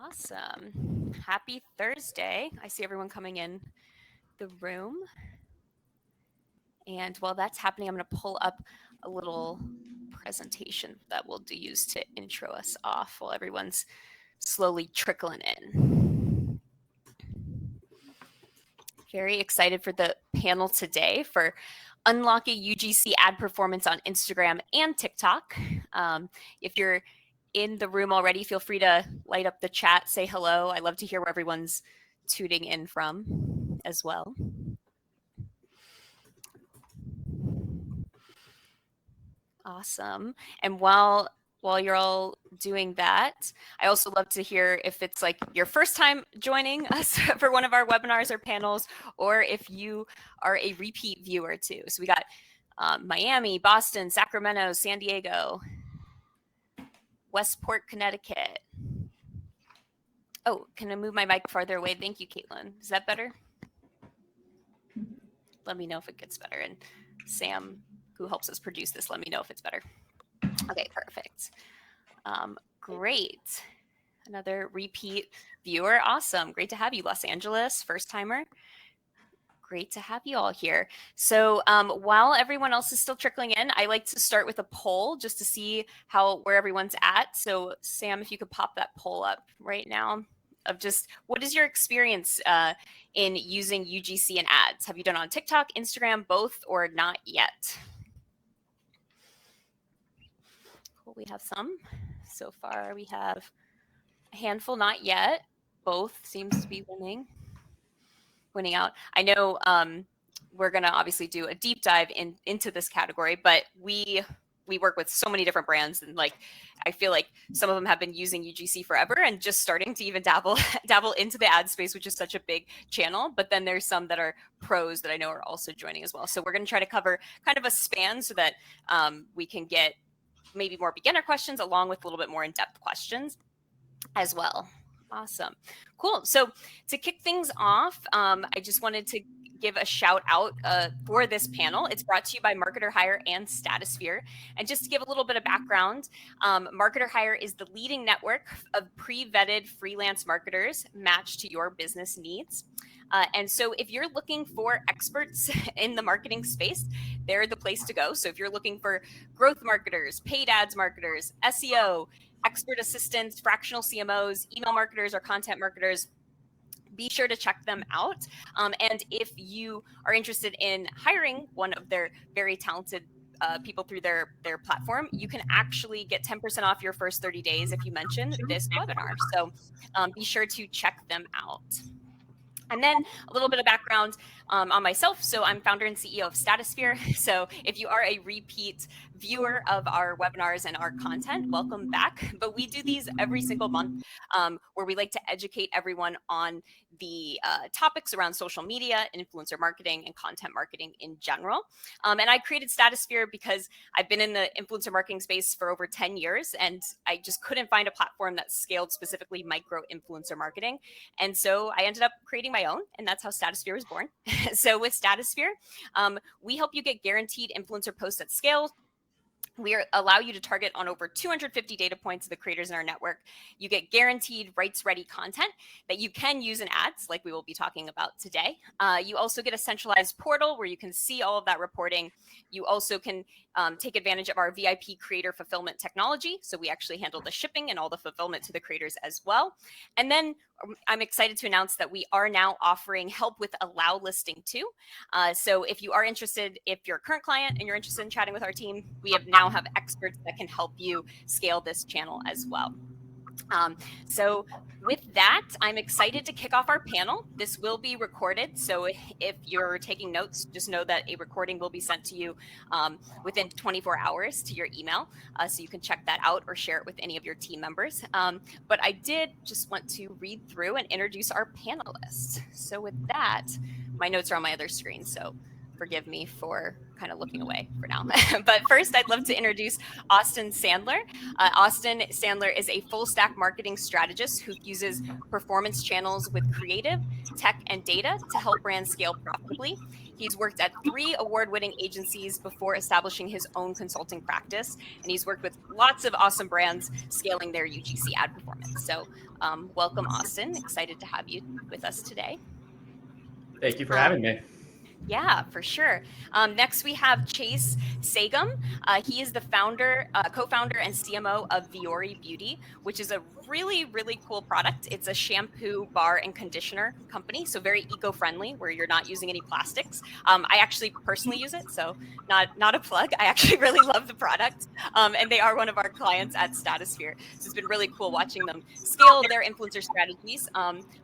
Awesome. Happy Thursday. I see everyone coming in the room. And while that's happening, I'm going to pull up a little presentation that we'll use to intro us off while everyone's slowly trickling in. Very excited for the panel today for unlocking UGC ad performance on Instagram and TikTok. If you're in the room already, feel free to light up the chat, say hello. I love to hear where everyone's tuning in from as well. Awesome. And while you're all doing that, I also love to hear if it's like your first time joining us for one of our webinars or panels, or if you are a repeat viewer too. So we got Miami, Boston, Sacramento, San Diego, Westport, Connecticut. Oh, can I move my mic farther away? Thank you, Caitlin. Is that better? Let me know if it gets better. And Sam, who helps us produce this, let me know if it's better. Okay, perfect. Great. Another repeat viewer. Awesome. Great to have you, Los Angeles, first timer. Great to have you all here. So while everyone else is still trickling in, I like to start with a poll just to see where everyone's at. So Sam, if you could pop that poll up right now of just what is your experience in using UGC and ads? Have you done on TikTok, Instagram, both, or not yet? Cool, we have some. So far we have a handful, not yet. Both seems to be winning out. I know we're going to obviously do a deep dive into this category, but we work with so many different brands, and like I feel like some of them have been using UGC forever and just starting to even dabble into the ad space, which is such a big channel. But then there's some that are pros that I know are also joining as well. So we're going to try to cover kind of a span so that we can get maybe more beginner questions along with a little bit more in-depth questions as well. Awesome. Cool. So to kick things off, I just wanted to give a shout out for this panel. It's brought to you by MarketerHire and Statusphere. And just to give a little bit of background, MarketerHire is the leading network of pre-vetted freelance marketers matched to your business needs. And so if you're looking for experts in the marketing space, they're the place to go. So if you're looking for growth marketers, paid ads marketers, SEO, expert assistants, fractional CMOs, email marketers, or content marketers, be sure to check them out. And if you are interested in hiring one of their very talented people through their platform, you can actually get 10% off your first 30 days if you mention this webinar. So be sure to check them out. And then a little bit of background on myself. So I'm founder and CEO of Statusphere. So if you are a repeat viewer of our webinars and our content, welcome back. But we do these every single month where we like to educate everyone on the topics around social media, influencer marketing, and content marketing in general. And I created Statusphere because I've been in the influencer marketing space for over 10 years, and I just couldn't find a platform that scaled specifically micro influencer marketing. And so I ended up creating my own, and that's how Statusphere was born. So with Statusphere, we help you get guaranteed influencer posts at scale. We allow you to target on over 250 data points of the creators in our network. You get guaranteed rights-ready content that you can use in ads, like we will be talking about today. You also get a centralized portal where you can see all of that reporting. You also can take advantage of our VIP creator fulfillment technology. So we actually handle the shipping and all the fulfillment to the creators as well. And then I'm excited to announce that we are now offering help with Allowlisting too. So if you are interested, if you're a current client and you're interested in chatting with our team, we now have experts that can help you scale this channel as well. So with that, I'm excited to kick off our panel. This will be recorded. So if you're taking notes, just know that a recording will be sent to you within 24 hours to your email. So you can check that out or share it with any of your team members. But I did just want to read through and introduce our panelists. So with that, my notes are on my other screen. So forgive me for kind of looking away for now. But first, I'd love to introduce Austin Sandler. Austin Sandler is a full stack marketing strategist who uses performance channels with creative, tech, and data to help brands scale profitably. He's worked at 3 award-winning agencies before establishing his own consulting practice, and he's worked with lots of awesome brands scaling their UGC ad performance. So welcome, Austin. Excited to have you with us today. Thank you for having me. Yeah, for sure. Next, we have Chase Sagum. He is the co-founder and CMO of Viori Beauty, which is a really, really cool product. It's a shampoo, bar, and conditioner company, so very eco-friendly, where you're not using any plastics. I actually personally use it, so not a plug. I actually really love the product, and they are one of our clients at Statusphere. So it's been really cool watching them scale their influencer strategies.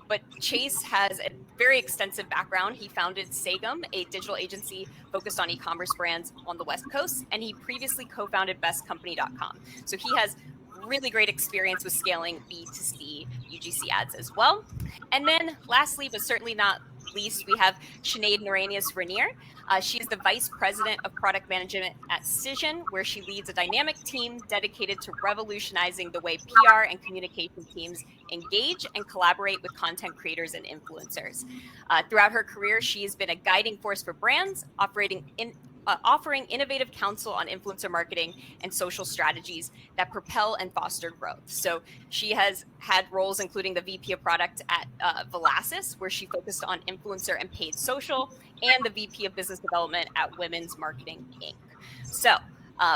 But Chase has a very extensive background. He founded Sagum, a digital agency focused on e-commerce brands on the West Coast, and he previously co-founded bestcompany.com. So he has really great experience with scaling B2C UGC ads as well. And then lastly, but certainly not least, we have Sinead Norenius-Raniere. She is the Vice President of Product Management at Cision, where she leads a dynamic team dedicated to revolutionizing the way PR and communication teams engage and collaborate with content creators and influencers. Throughout her career, she has been a guiding force for brands, offering innovative counsel on influencer marketing and social strategies that propel and foster growth. So she has had roles including the VP of product at Velasys, where she focused on influencer and paid social, and the VP of business development at Women's Marketing Inc. So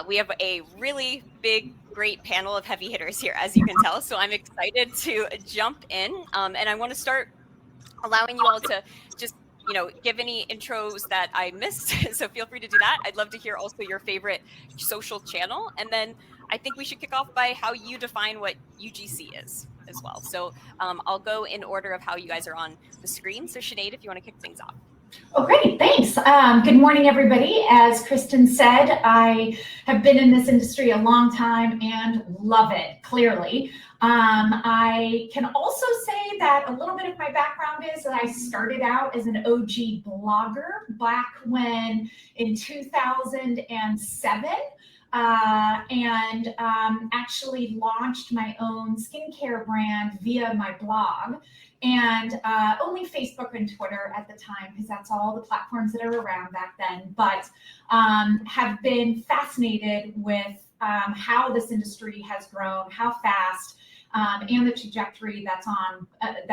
we have a really big, great panel of heavy hitters here, as you can tell. So I'm excited to jump in, and I want to start allowing you all to just give any intros that I missed. So feel free to do that. I'd love to hear also your favorite social channel. And then I think we should kick off by how you define what UGC is as well. So I'll go in order of how you guys are on the screen. So Sinead, if you want to kick things off. Oh, great. Thanks. Good morning, everybody. As Kristen said, I have been in this industry a long time and love it, clearly. I can also say that a little bit of my background is that I started out as an OG blogger back when in 2007. And actually launched my own skincare brand via my blog, and only Facebook and Twitter at the time, because that's all the platforms that are around back then, but have been fascinated with how this industry has grown, how fast, and the trajectory that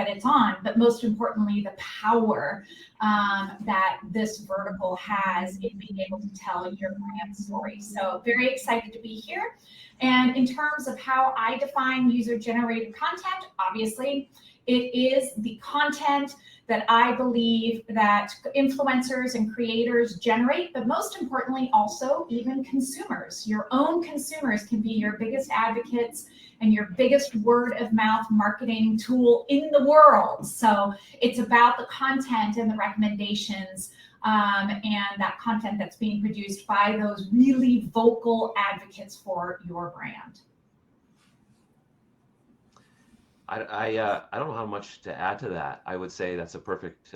it's on, but most importantly, the power that this vertical has in being able to tell your brand story. So very excited to be here. And in terms of how I define user-generated content, obviously, it is the content that I believe that influencers and creators generate, but most importantly, also even consumers. Your own consumers can be your biggest advocates and your biggest word of mouth marketing tool in the world. So it's about the content and the recommendations and that content that's being produced by those really vocal advocates for your brand. I don't know how much to add to that. I would say that's a perfect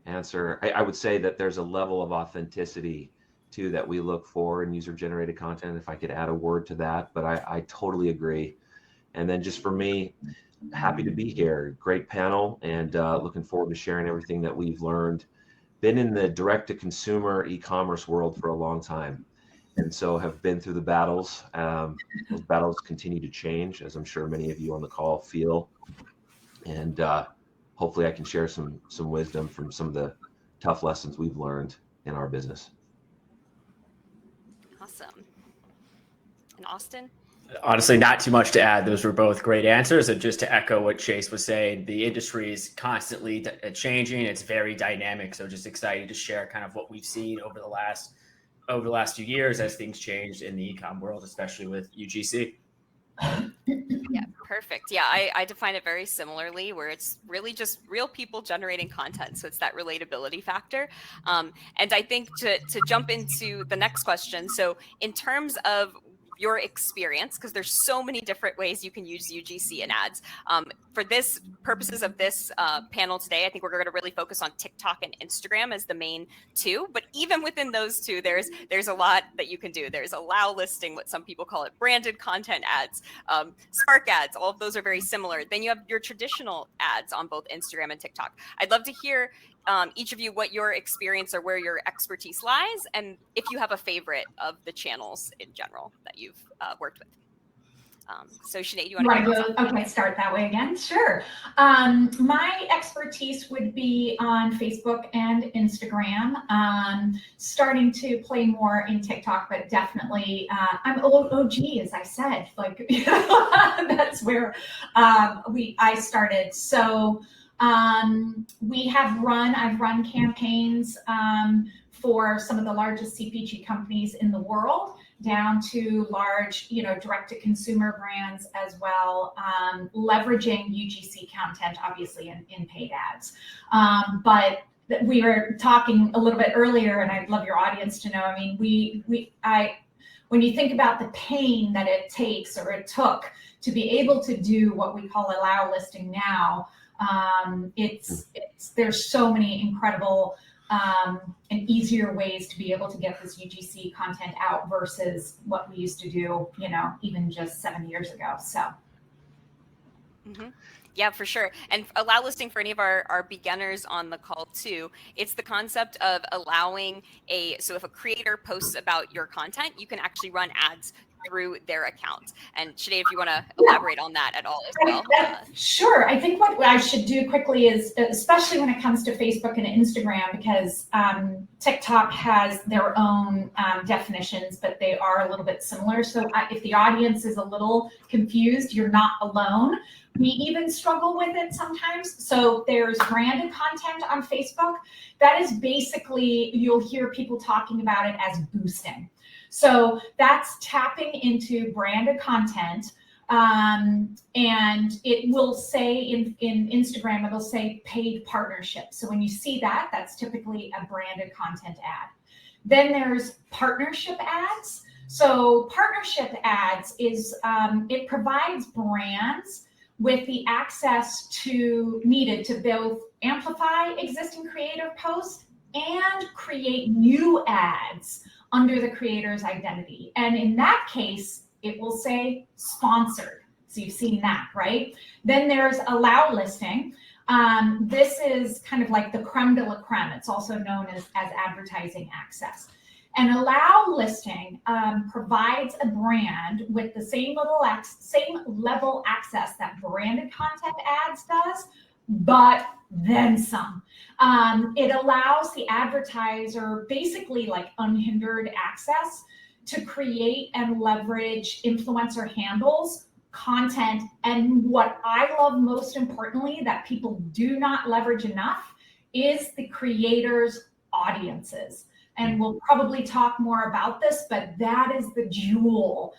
answer. I would say that there's a level of authenticity too that we look for in user-generated content, if I could add a word to that, but I totally agree. And then just for me, happy to be here. Great panel, and looking forward to sharing everything that we've learned. Been in the direct-to-consumer e-commerce world for a long time, and so have been through the battles. Those battles continue to change, as I'm sure many of you on the call feel. And hopefully I can share some wisdom from some of the tough lessons we've learned in our business. Awesome. And Austin? Honestly, not too much to add. Those were both great answers. And just to echo what Chase was saying, the industry is constantly changing. It's very dynamic. So just excited to share kind of what we've seen over the last few years as things changed in the e-com world, especially with UGC. Yeah, perfect. Yeah, I define it very similarly, where it's really just real people generating content. So it's that relatability factor. And I think to jump into the next question, so in terms of your experience, because there's so many different ways you can use UGC in ads. For this purposes of this panel today, I think we're going to really focus on TikTok and Instagram as the main two. But even within those two, there's a lot that you can do. There's Allowlisting, what some people call it, branded content ads, Spark ads. All of those are very similar. Then you have your traditional ads on both Instagram and TikTok. I'd love to hear each of you what your experience or where your expertise lies, and if you have a favorite of the channels in general that you've worked with. So Sinead, you want to go? Okay, start that way again. Sure. My expertise would be on Facebook and Instagram. Starting to play more in TikTok, but definitely I'm OG, as I said. Like that's where I started. So I've run campaigns for some of the largest CPG companies in the world, down to large, direct-to-consumer brands as well, leveraging UGC content, obviously, in paid ads. But we were talking a little bit earlier, and I'd love your audience to know, I mean, when you think about the pain that it takes or it took to be able to do what we call Allowlisting now, there's so many incredible and easier ways to be able to get this UGC content out versus what we used to do, even just 7 years ago. So. Mm-hmm. Yeah, for sure. And Allowlisting, for any of our beginners on the call too, it's the concept of allowing so if a creator posts about your content, you can actually run ads through their account. And Sinead, if you want to elaborate on that at all as well. Sure. I think what I should do quickly is, especially when it comes to Facebook and Instagram, because TikTok has their own definitions, but they are a little bit similar. So if the audience is a little confused, you're not alone. We even struggle with it sometimes. So there's branded content on Facebook. That is basically, you'll hear people talking about it as boosting. So that's tapping into branded content. And it will say in Instagram, it'll say paid partnership. So when you see that, that's typically a branded content ad. Then there's partnership ads. So partnership ads is, it provides brands with the access needed to both amplify existing creative posts and create new ads under the creator's identity. And in that case, it will say sponsored. So you've seen that, right? Then there's Allowlisting. This is kind of like the creme de la creme. It's also known as advertising access. And Allowlisting provides a brand with the same level access that branded content ads does, but then some. It allows the advertiser basically like unhindered access to create and leverage influencer handles, content, and what I love most importantly that people do not leverage enough is the creators' audiences. And we'll probably talk more about this, but that is the jewel.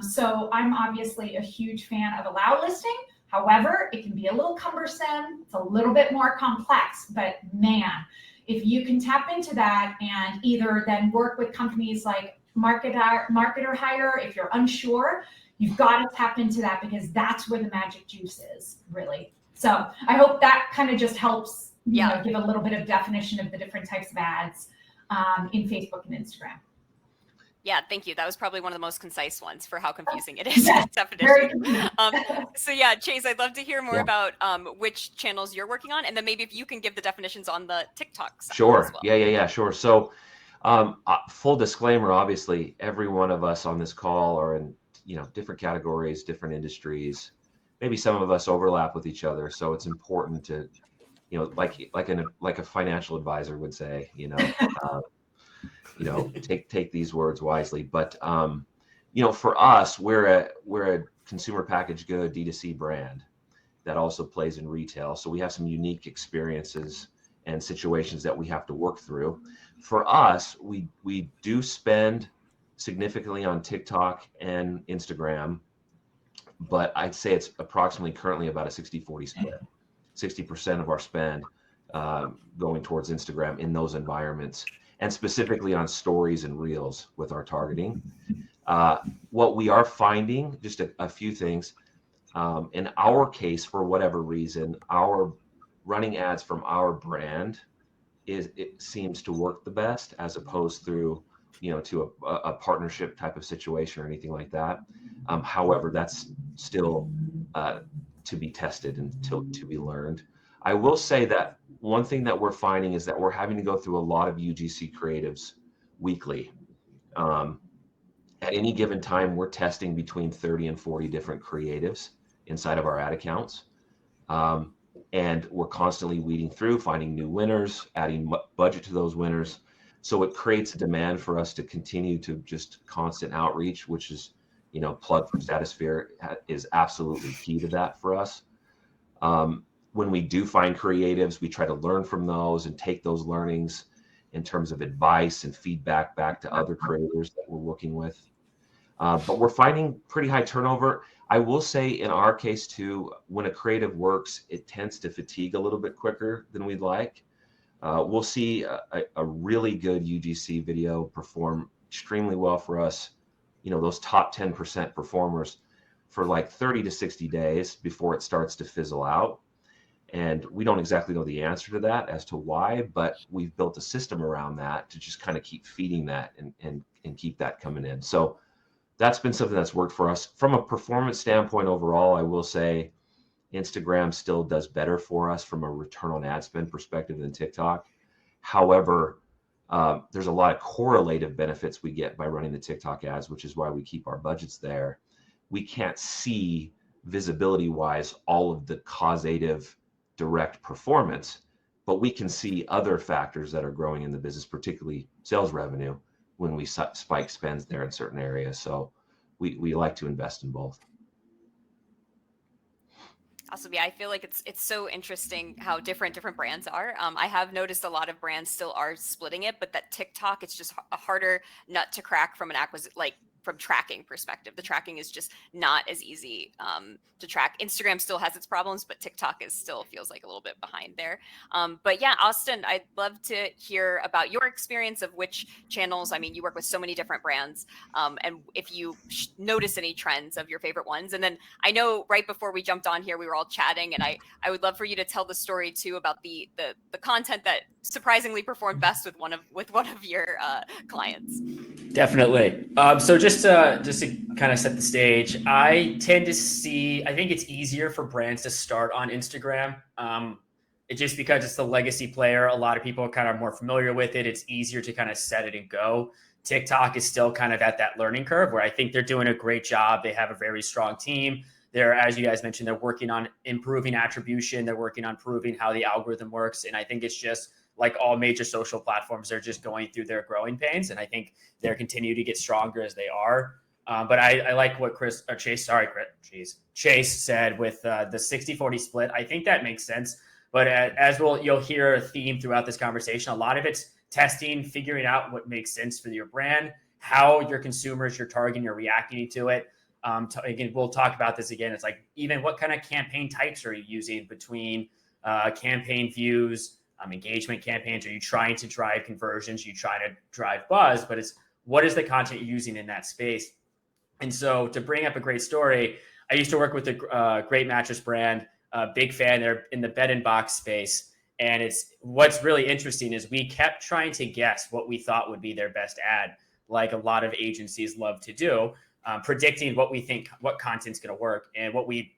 So I'm obviously a huge fan of Allowlisting. However, it can be a little cumbersome. It's a little bit more complex, but man, if you can tap into that and either then work with companies like MarketerHire, if you're unsure, you've got to tap into that because that's where the magic juice is, really. So I hope that kind of just helps give a little bit of definition of the different types of ads in Facebook and Instagram. Yeah, thank you. That was probably one of the most concise ones for how confusing it is. Definition. So yeah, Chase, I'd love to hear more about which channels you're working on, and then maybe if you can give the definitions on the TikTok side. Sure. As well. Yeah, sure. So full disclaimer, obviously, every one of us on this call are in different categories, different industries. Maybe some of us overlap with each other, so it's important to like a financial advisor would say, take these words wisely. But for us, we're a consumer packaged good D2C brand that also plays in retail. So we have some unique experiences and situations that we have to work through. For us, we do spend significantly on TikTok and Instagram, but I'd say it's approximately currently about a 60-40 split. 60% of our spend going towards Instagram in those environments, and specifically on stories and reels with our targeting. What we are finding, just a few things, in our case, for whatever reason, our running ads from our brand it seems to work the best, as opposed through to a partnership type of situation or anything like that. However, that's still to be tested and to be learned. I will say that one thing that we're finding is that we're having to go through a lot of UGC creatives weekly. At any given time, we're testing between 30 and 40 different creatives inside of our ad accounts. And we're constantly weeding through, finding new winners, adding budget to those winners. So it creates a demand for us to continue to just constant outreach, which is, plug for Statusphere is absolutely key to that for us. When we do find creatives, we try to learn from those and take those learnings in terms of advice and feedback back to other creators that we're working with. But we're finding pretty high turnover. I will say in our case too, when a creative works, it tends to fatigue a little bit quicker than we'd like. We'll see a really good UGC video perform extremely well for us, those top 10% performers for like 30 to 60 days before it starts to fizzle out. And we don't exactly know the answer to that as to why, but we've built a system around that to just kind of keep feeding that and keep that coming in. So that's been something that's worked for us. From a performance standpoint overall, I will say Instagram still does better for us from a return on ad spend perspective than TikTok. However, there's a lot of correlative benefits we get by running the TikTok ads, which is why we keep our budgets there. We can't see visibility-wise all of the causative direct performance, but we can see other factors that are growing in the business, particularly sales revenue, when we spike spends there in certain areas. So we like to invest in both. Awesome. Yeah, I feel like it's so interesting how different brands are. I have noticed a lot of brands still are splitting it, but that TikTok, it's just a harder nut to crack from an from tracking perspective. The tracking is just not as easy to track. Instagram still has its problems, but TikTok still feels like a little bit behind there. But yeah, Austin, I'd love to hear about your experience of which channels. I mean, you work with so many different brands, and if you notice any trends of your favorite ones. And then I know right before we jumped on here, we were all chatting, and I would love for you to tell the story too about the content that surprisingly performed best with one of your clients. Definitely. So just to kind of set the stage, I think it's easier for brands to start on Instagram. It's just because it's the legacy player. A lot of people are kind of more familiar with it. It's easier to kind of set it and go. TikTok is still kind of at that learning curve where I think they're doing a great job. They have a very strong team. As you guys mentioned, they're working on improving attribution. They're working on proving how the algorithm works. And I think it's just like all major social platforms, they're just going through their growing pains. And I think they're continuing to get stronger as they are. But I like what Chase said with the 60-40 split. I think that makes sense. But you'll hear a theme throughout this conversation. A lot of it's testing, figuring out what makes sense for your brand, how your consumers, your targeting, are reacting to it. Again, we'll talk about this again. It's like, even what kind of campaign types are you using between campaign views, engagement campaigns? Are you trying to drive conversions? You try to drive buzz, but it's what is the content you're using in that space? And so to bring up a great story, I used to work with a great mattress brand, big fan. They're in the bed and box space. And what's really interesting is we kept trying to guess what we thought would be their best ad, like a lot of agencies love to do, predicting what we think, what content's going to work. And what we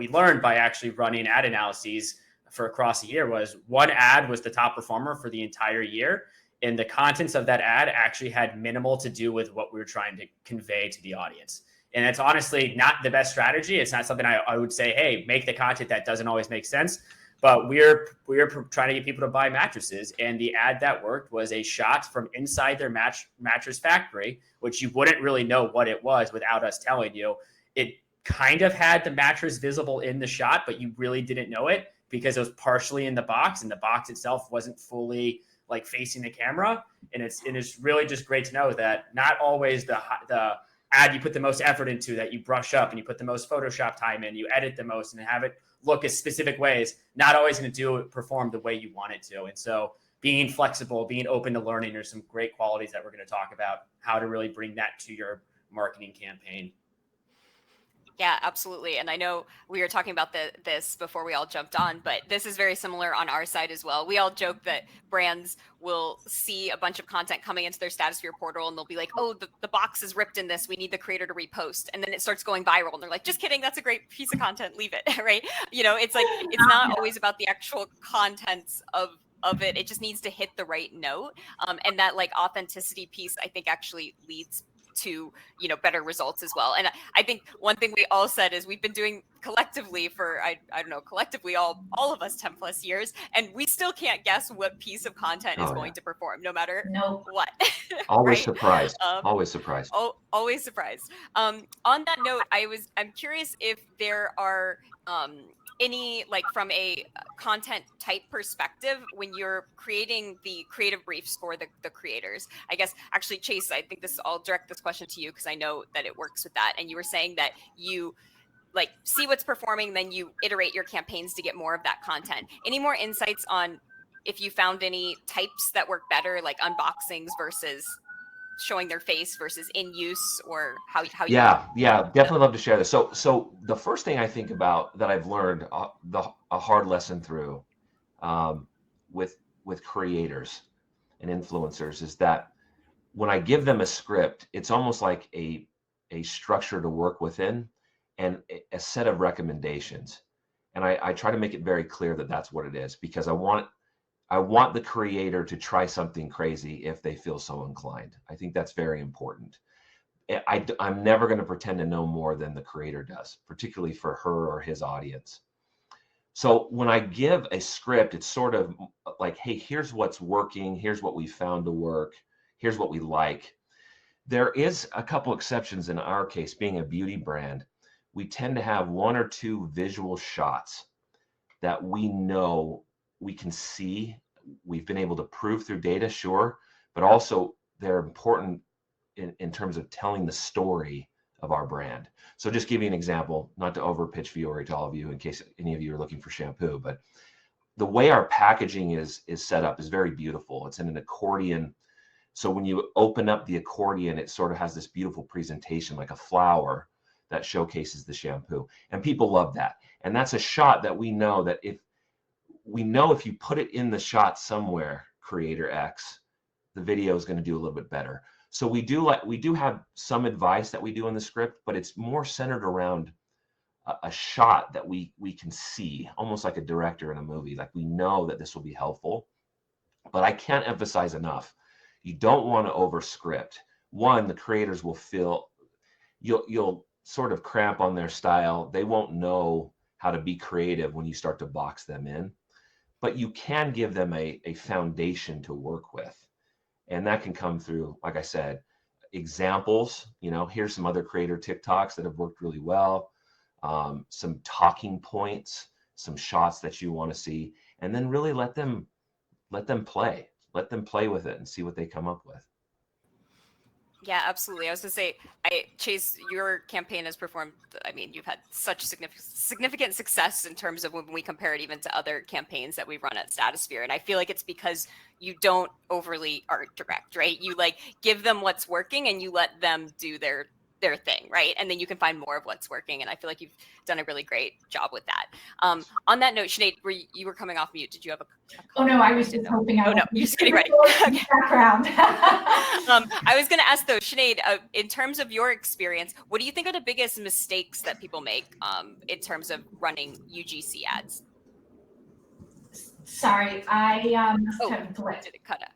learned by actually running ad analyses for across the year was one ad was the top performer for the entire year. And the contents of that ad actually had minimal to do with what we were trying to convey to the audience. And it's honestly not the best strategy. It's not something I would say, hey, make the content. That doesn't always make sense. But we're trying to get people to buy mattresses. And the ad that worked was a shot from inside their mattress factory, which you wouldn't really know what it was without us telling you. It kind of had the mattress visible in the shot, but you really didn't know it because it was partially in the box, and the box itself wasn't fully like facing the camera. And it's really just great to know that not always the ad you put the most effort into, that you brush up and you put the most Photoshop time in, you edit the most and have it look as specific ways, not always going to perform the way you want it to. And so being flexible, being open to learning, there's some great qualities that we're going to talk about how to really bring that to your marketing campaign. Yeah, absolutely. And I know we were talking about this before we all jumped on, but this is very similar on our side as well. We all joke that brands will see a bunch of content coming into their Statusphere portal and they'll be like, oh, the box is ripped in this. We need the creator to repost. And then it starts going viral. And they're like, just kidding. That's a great piece of content. Leave it. Right. You know, it's like, it's not always about the actual contents of it. It just needs to hit the right note. And that like authenticity piece, I think actually leads to, you know, better results as well. And I think one thing we all said is we've been doing collectively for, I don't know, collectively all of us 10 plus years, and we still can't guess what piece of content is going to perform no matter what. Always right? surprised. Always surprised. Always surprised. On that note, I'm curious if there are any, like from a content type perspective, when you're creating the creative briefs for the creators. I guess actually, Chase, I think I'll direct this question to you because I know that it works with that. And you were saying that you like see what's performing, then you iterate your campaigns to get more of that content. Any more insights on if you found any types that work better, like unboxings versus showing their face versus in use, or how definitely love to share this. So the first thing I think about that I've learned a hard lesson through with creators and influencers is that when I give them a script, it's almost like a structure to work within and a set of recommendations, and I try to make it very clear that that's what it is, because I want the creator to try something crazy if they feel so inclined. I think that's very important. I'm never going to pretend to know more than the creator does, particularly for her or his audience. So when I give a script, it's sort of like, hey, here's what's working. Here's what we found to work. Here's what we like. There is a couple exceptions in our case. Being a beauty brand, we tend to have one or two visual shots that we know we can see, we've been able to prove through data, sure, but also they're important in terms of telling the story of our brand. So just give you an example, not to over pitch Viori to all of you in case any of you are looking for shampoo, but the way our packaging is set up is very beautiful. It's in an accordion. So when you open up the accordion, it sort of has this beautiful presentation like a flower that showcases the shampoo. And people love that. And that's a shot that we know that if you put it in the shot somewhere, creator X, the video is going to do a little bit better. So we do have some advice that we do in the script, but it's more centered around a shot that we can see, almost like a director in a movie. Like we know that this will be helpful, but I can't emphasize enough. You don't want to over script. One, the creators will feel, you'll sort of cramp on their style. They won't know how to be creative when you start to box them in. But you can give them a foundation to work with. And that can come through, like I said, examples. You know, here's some other creator TikToks that have worked really well, some talking points, some shots that you want to see, and then really let them play with it and see what they come up with. Yeah, absolutely. I was going to say, Chase, your campaign has performed. I mean, you've had such significant success in terms of when we compare it even to other campaigns that we run at Statusphere. And I feel like it's because you don't overly art direct, right? You like give them what's working and you let them do their thing, right? And then you can find more of what's working. And I feel like you've done a really great job with that. On that note, Sinead, you were coming off mute. Did you have a Oh no, I was just hoping. Oh no, you're just getting ready. Background. I was going to ask though, Sinead, in terms of your experience, what do you think are the biggest mistakes that people make in terms of running UGC ads? Sorry, I must have blipped. Did it cut out?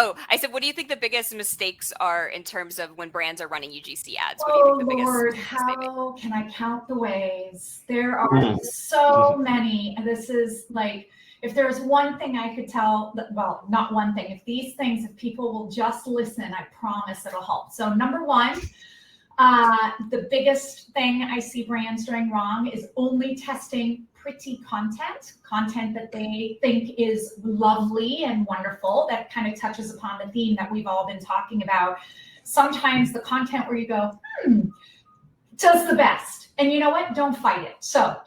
Oh, I said, what do you think the biggest mistakes are in terms of when brands are running UGC ads? What do you think the biggest Lord, how can I count the ways? There are so many. This is like, if there's one thing I could tell, well, not one thing. If these things, if people will just listen, I promise it'll help. So number one, the biggest thing I see brands doing wrong is only testing pretty content that they think is lovely and wonderful, that kind of touches upon the theme that we've all been talking about. Sometimes the content where you go, does the best. And you know what? Don't fight it. So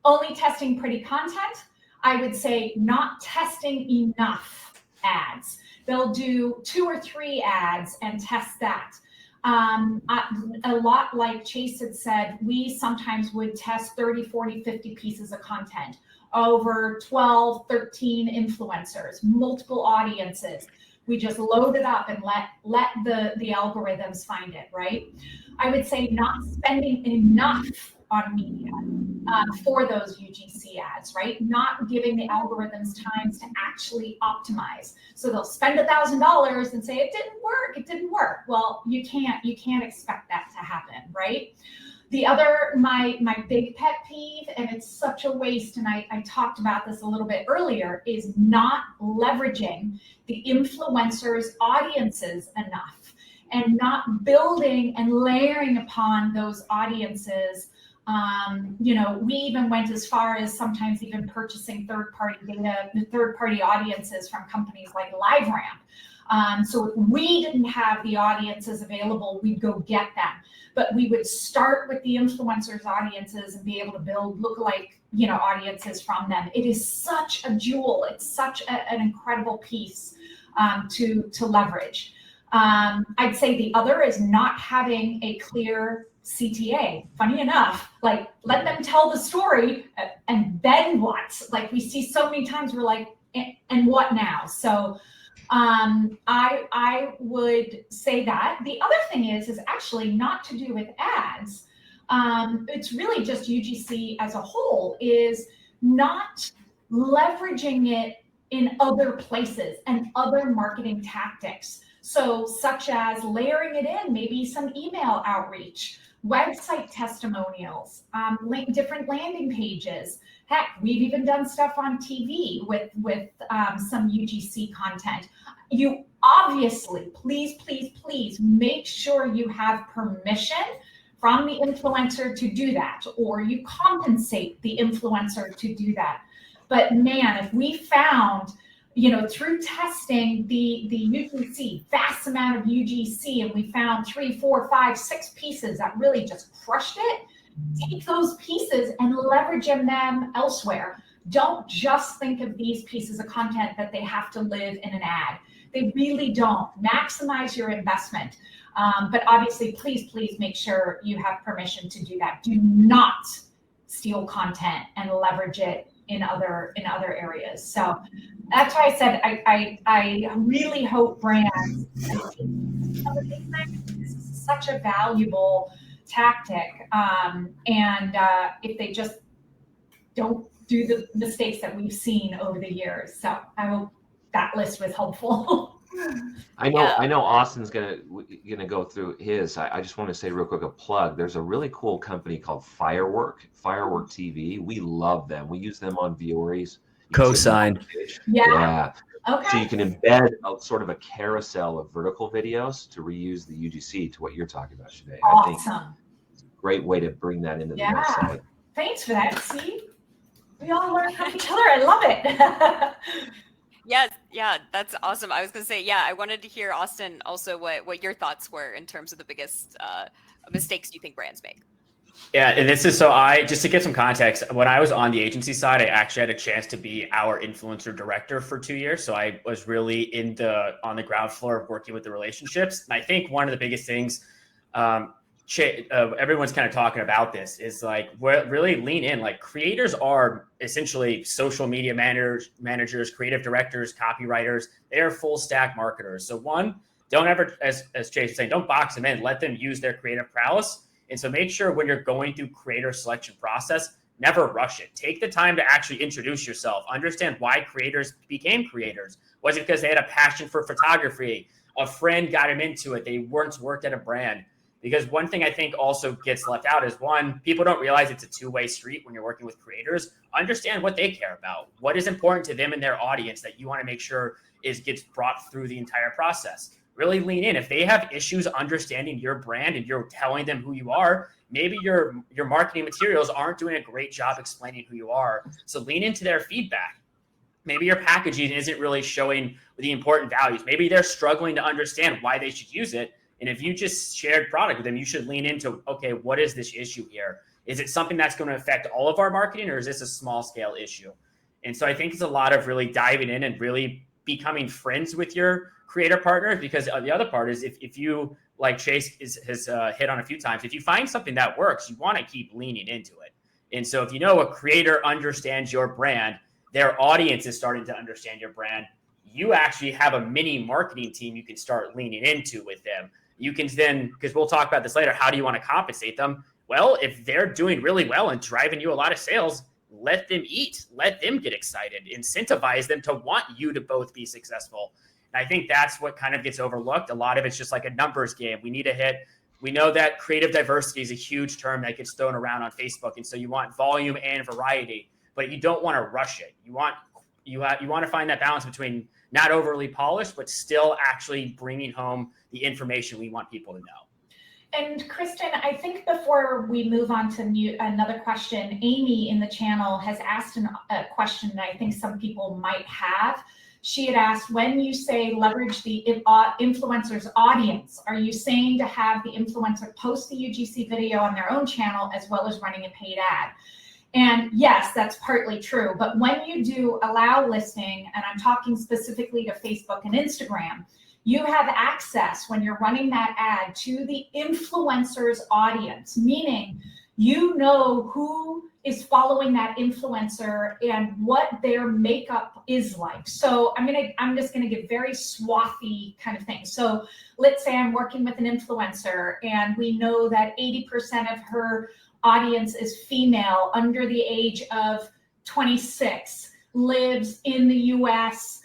only testing pretty content. I would say not testing enough ads. They'll do 2 or 3 ads and test that. A lot like Chase had said, we sometimes would test 30, 40, 50 pieces of content over 12, 13 influencers, multiple audiences. We just load it up and let the algorithms find it, right? I would say not spending enough on media for those UGC ads, right? Not giving the algorithms times to actually optimize. So they'll spend $1,000 and say, it didn't work. Well, you can't expect that to happen, right? The other, my big pet peeve, and it's such a waste, and I talked about this a little bit earlier, is not leveraging the influencers' audiences enough and not building and layering upon those audiences. We even went as far as sometimes even purchasing third-party data, third-party audiences from companies like LiveRamp. So if we didn't have the audiences available, we'd go get them. But we would start with the influencers' audiences and be able to build lookalike, audiences from them. It is such a jewel. It's such an incredible piece to leverage. I'd say the other is not having a clear CTA. Funny enough, like, let them tell the story and then what? Like, we see so many times we're like, and what now? So I would say that. The other thing is actually not to do with ads. It's really just UGC as a whole is not leveraging it in other places and other marketing tactics. So such as layering it in, maybe some email outreach, website testimonials, different landing pages. Heck, we've even done stuff on TV with some UGC content. You obviously, please make sure you have permission from the influencer to do that, or you compensate the influencer to do that. But man, if we found, through testing the UGC, vast amount of UGC, and we found 3, 4, 5, 6 pieces that really just crushed it, take those pieces and leverage them elsewhere. Don't just think of these pieces of content that they have to live in an ad. They really don't. Maximize your investment. But obviously, please make sure you have permission to do that. Do not steal content and leverage it in other areas. So that's why I said I really hope brands, this is such a valuable tactic, and if they just don't do the mistakes that we've seen over the years. So I hope that list was helpful. I know Austin's gonna go through his. I just want to say real quick a plug. There's a really cool company called Firework TV. We love them. We use them on Viori's. Co-signed. Yeah. Okay. So you can embed a sort of a carousel of vertical videos to reuse the UGC to what you're talking about, Sinead. Awesome. I think it's a great way to bring that into the website. Thanks for that. See, we all learn from each other. I love it. Yes, yeah, that's awesome. I was gonna say, I wanted to hear, Austin, also what your thoughts were in terms of the biggest mistakes you think brands make. Yeah, and this is just to get some context, when I was on the agency side, I actually had a chance to be our influencer director for 2 years. So I was really on the ground floor of working with the relationships. And I think one of the biggest things, everyone's kind of talking about this, is like, really lean in. Like, creators are essentially social media managers, creative directors, copywriters. They are full stack marketers. So one, don't ever, as Chase was saying, don't box them in. Let them use their creative prowess. And so make sure when you're going through creator selection process, never rush it. Take the time to actually introduce yourself. Understand why creators became creators. Was it because they had a passion for photography? A friend got them into it. They once worked at a brand. Because one thing I think also gets left out is, one, people don't realize it's a two-way street when you're working with creators. Understand what they care about. What is important to them and their audience that you want to make sure gets brought through the entire process. Really lean in. If they have issues understanding your brand and you're telling them who you are, maybe your marketing materials aren't doing a great job explaining who you are. So lean into their feedback. Maybe your packaging isn't really showing the important values. Maybe they're struggling to understand why they should use it. And if you just shared product with them, you should lean into, okay, what is this issue here? Is it something that's going to affect all of our marketing, or is this a small scale issue? And so I think it's a lot of really diving in and really becoming friends with your creator partners, because the other part is if you like Chase has hit on a few times, if you find something that works, you want to keep leaning into it. And so if you know a creator understands your brand, their audience is starting to understand your brand, you actually have a mini marketing team you can start leaning into with them. You can then, because we'll talk about this later, how do you want to compensate them? Well, if they're doing really well and driving you a lot of sales, let them eat, let them get excited, incentivize them to want you to both be successful. And I think that's what kind of gets overlooked. A lot of it's just like a numbers game. We need to hit. We know that creative diversity is a huge term that gets thrown around on Facebook. And so you want volume and variety, but you don't want to rush it. You want to find that balance between not overly polished, but still actually bringing home the information we want people to know. And Kristen, I think before we move on to another question, Amy in the channel has asked a question that I think some people might have. She had asked, when you say leverage the influencer's audience, are you saying to have the influencer post the UGC video on their own channel as well as running a paid ad? And yes, that's partly true. But when you do allow listing, and I'm talking specifically to Facebook and Instagram, you have access when you're running that ad to the influencer's audience, meaning you know who is following that influencer and what their makeup is like. So I'm just gonna give very swathy kind of things. So let's say I'm working with an influencer and we know that 80% of her audience is female, under the age of 26, lives in the US.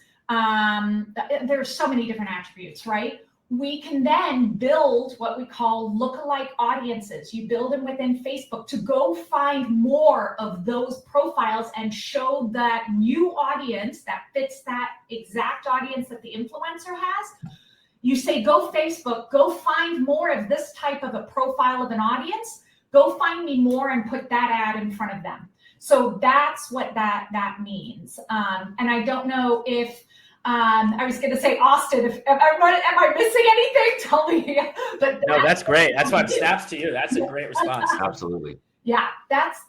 There's so many different attributes, right? We can then build what we call lookalike audiences. You build them within Facebook to go find more of those profiles and show that new audience that fits that exact audience that the influencer has. You say, go Facebook, go find more of this type of a profile of an audience, go find me more and put that ad in front of them. So that's what that means. And I don't know if, I was going to say, Austin, am I missing anything? Tell me. But no, that's great. That's why it snaps to you. That's a great response. Absolutely. Yeah, that's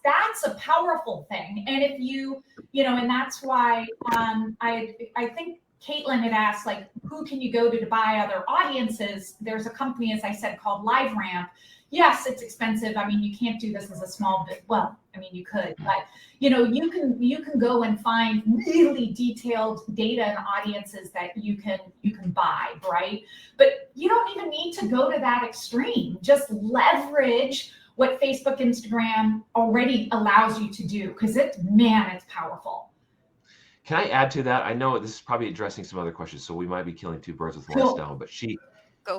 a powerful thing. And if you and that's why I think Caitlin had asked, like, who can you go to buy other audiences? There's a company, as I said, called LiveRamp. Yes, it's expensive. I mean, you can't do this as a small bit. Well, I mean, you could, but you can go and find really detailed data and audiences that you can buy, right? But you don't even need to go to that extreme. Just leverage what Facebook, Instagram already allows you to do, because it's powerful. Can I add to that? I know this is probably addressing some other questions, so we might be killing two birds with one stone. But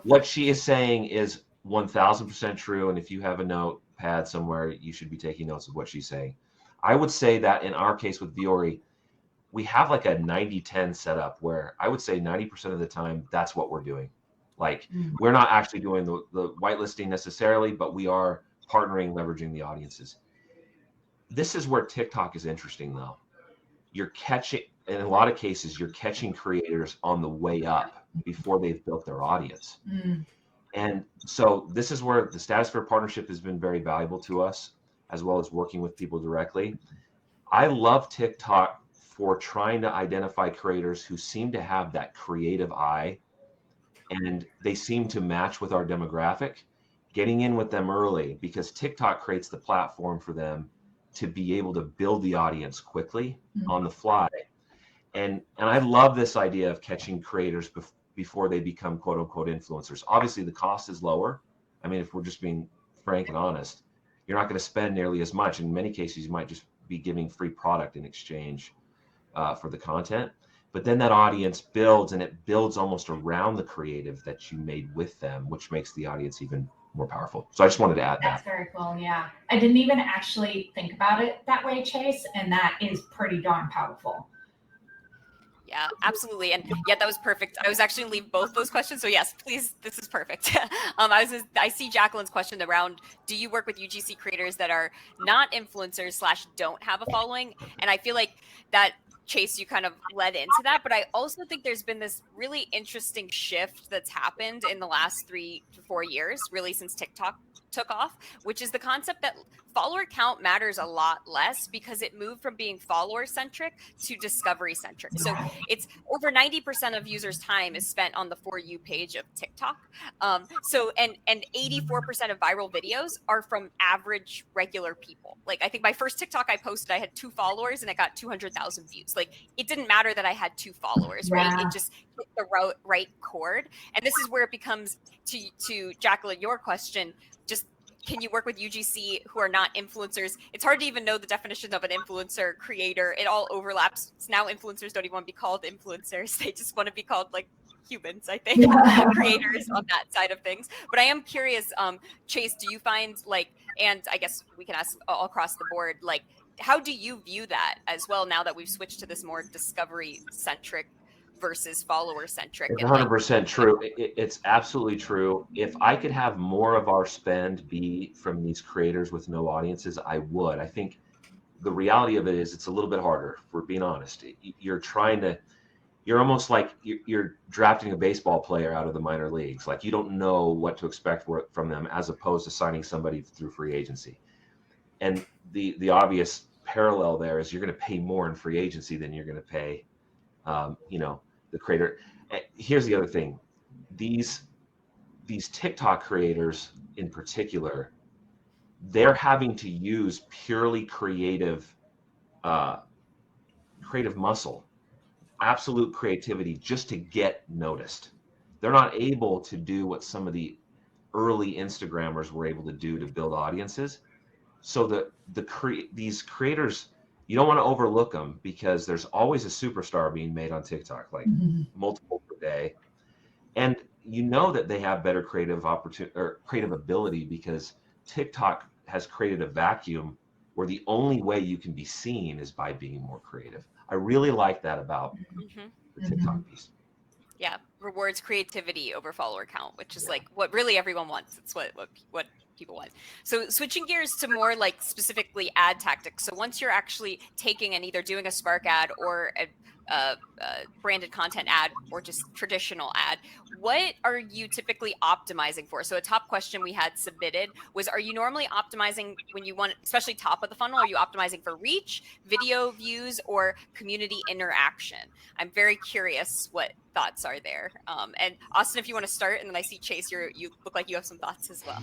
what she is saying is 1000% true. And if you have a notepad somewhere, you should be taking notes of what she's saying. I would say that in our case with Viori, we have like a 90-10 setup where I would say 90% of the time, that's what we're doing. Like, we're not actually doing the whitelisting necessarily, but we are partnering, leveraging the audiences. This is where TikTok is interesting, though. You're catching, in a lot of cases, you're catching creators on the way up before they've built their audience. And so this is where the Statusphere partnership has been very valuable to us, as well as working with people directly. I love TikTok for trying to identify creators who seem to have that creative eye, and they seem to match with our demographic, getting in with them early, because TikTok creates the platform for them to be able to build the audience quickly on the fly. And I love this idea of catching creators before they become quote unquote influencers. Obviously the cost is lower. I mean, if we're just being frank and honest, you're not going to spend nearly as much. In many cases, you might just be giving free product in exchange for the content. But then that audience builds, and it builds almost around the creative that you made with them, which makes the audience even more powerful. So I just wanted to add that. That's very cool. Yeah. I didn't even actually think about it that way, Chase. And that is pretty darn powerful. Yeah, absolutely. And yeah, that was perfect. I was actually going to leave both those questions. So yes, please, this is perfect. I see Jacqueline's question around, do you work with UGC creators that are not influencers / don't have a following? And I feel like that, Chase, you kind of led into that, but I also think there's been this really interesting shift that's happened in the last 3 to 4 years, really since TikTok took off, which is the concept that follower count matters a lot less because it moved from being follower centric to discovery centric. So it's over 90% of users' time is spent on the For You page of TikTok. And 84% of viral videos are from average regular people. Like, I think my first TikTok I posted, I had 2 followers and it got 200,000 views. Like, it didn't matter that I had 2 followers, right? It just hit the right chord. And this is where it becomes, to Jacqueline, your question, just can you work with UGC who are not influencers? It's hard to even know the definition of an influencer creator. It all overlaps. Now influencers don't even want to be called influencers. They just want to be called like humans, I think, creators on that side of things. But I am curious, Chase, do you find like, and I guess we can ask all across the board, like, how do you view that as well now that we've switched to this more discovery centric versus follower centric? It's 100% true. It's absolutely true. If I could have more of our spend be from these creators with no audiences, I would. I think the reality of it is it's a little bit harder, if we're being honest. You're almost like you're drafting a baseball player out of the minor leagues. Like, you don't know what to expect from them as opposed to signing somebody through free agency. And the obvious parallel there is you're going to pay more in free agency than you're going to pay, the creator. Here's the other thing. These TikTok creators in particular, they're having to use purely creative muscle, absolute creativity just to get noticed. They're not able to do what some of the early Instagrammers were able to do to build audiences. So these creators, you don't want to overlook them because there's always a superstar being made on TikTok, like multiple per day. And you know that they have better creative ability because TikTok has created a vacuum where the only way you can be seen is by being more creative. I really like that about the TikTok piece. Yeah, rewards creativity over follower count, which is like what really everyone wants. It's what people want. So switching gears to more like specifically ad tactics. So once you're actually taking and either doing a Spark ad or a branded content ad or just traditional ad, what are you typically optimizing for? So a top question we had submitted was, are you normally optimizing when you want, especially top of the funnel, are you optimizing for reach, video views, or community interaction? I'm very curious what thoughts are there. And Austin, if you want to start, and then I see Chase, you look like you have some thoughts as well.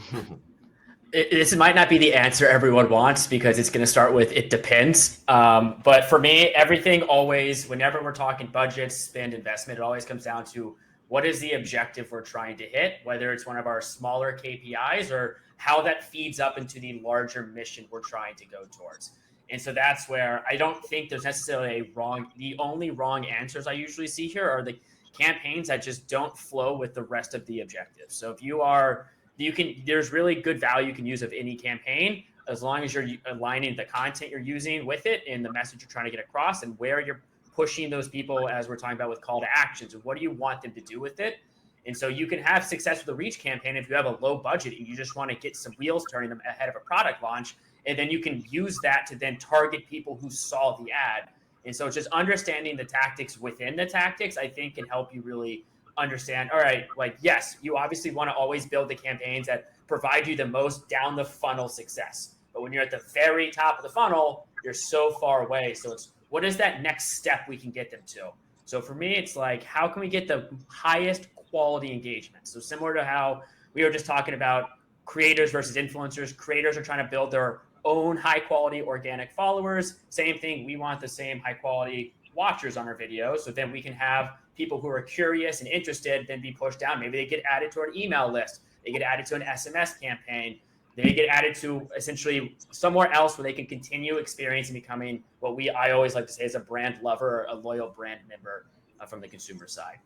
This might not be the answer everyone wants because it's going to start with it depends. But for me, everything always, whenever we're talking budgets, spend, investment, it always comes down to what is the objective we're trying to hit, whether it's one of our smaller KPIs or how that feeds up into the larger mission we're trying to go towards. And so that's where I don't think there's necessarily the only wrong answers I usually see here are the campaigns that just don't flow with the rest of the objectives. So if there's really good value you can use of any campaign as long as you're aligning the content you're using with it and the message you're trying to get across and where you're pushing those people, as we're talking about with call to actions, and what do you want them to do with it. And so you can have success with a reach campaign if you have a low budget and you just want to get some wheels turning them ahead of a product launch, and then you can use that to then target people who saw the ad. And so just understanding the tactics within the tactics, I think, can help you really understand, all right, like, yes, you obviously want to always build the campaigns that provide you the most down the funnel success. But when you're at the very top of the funnel, you're so far away. So it's, what is that next step we can get them to? So for me, it's like, how can we get the highest quality engagement? So similar to how we were just talking about creators versus influencers, creators are trying to build their own high quality organic followers. Same thing. We want the same high quality watchers on our videos. So then we can have people who are curious and interested then be pushed down. Maybe they get added to an email list. They get added to an SMS campaign. They get added to essentially somewhere else where they can continue experiencing becoming what I always like to say is a brand lover or a loyal brand member from the consumer side.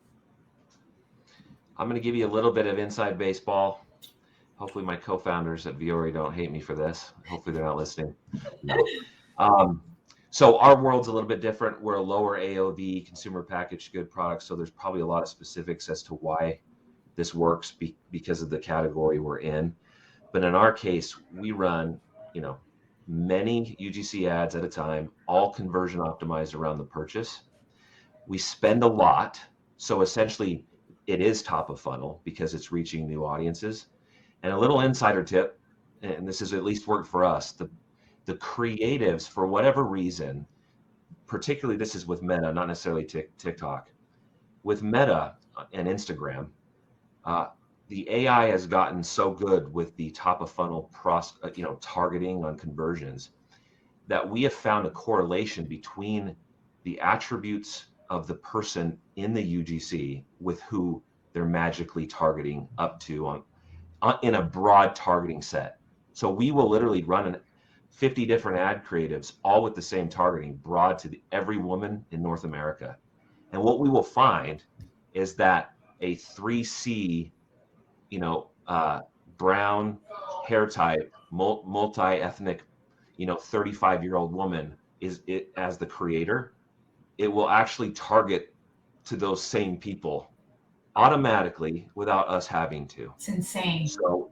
I'm going to give you a little bit of inside baseball. Hopefully my co-founders at Viori don't hate me for this. Hopefully they're not listening. No. So our world's a little bit different. We're a lower AOV consumer packaged good product. So there's probably a lot of specifics as to why this works because of the category we're in. But in our case, we run, many UGC ads at a time, all conversion optimized around the purchase. We spend a lot. So essentially it is top of funnel because it's reaching new audiences. And a little insider tip, and this has at least worked for us, the creatives, for whatever reason, particularly this is with Meta, not necessarily TikTok, with Meta and Instagram, the AI has gotten so good with the top of funnel targeting on conversions that we have found a correlation between the attributes of the person in the UGC with who they're magically targeting up to in a broad targeting set. So we will literally run 50 different ad creatives, all with the same targeting, broad to every woman in North America. And what we will find is that a 3C, brown hair type, multi-ethnic, 35-year-old woman as the creator, it will actually target to those same people automatically without us having to. It's insane. So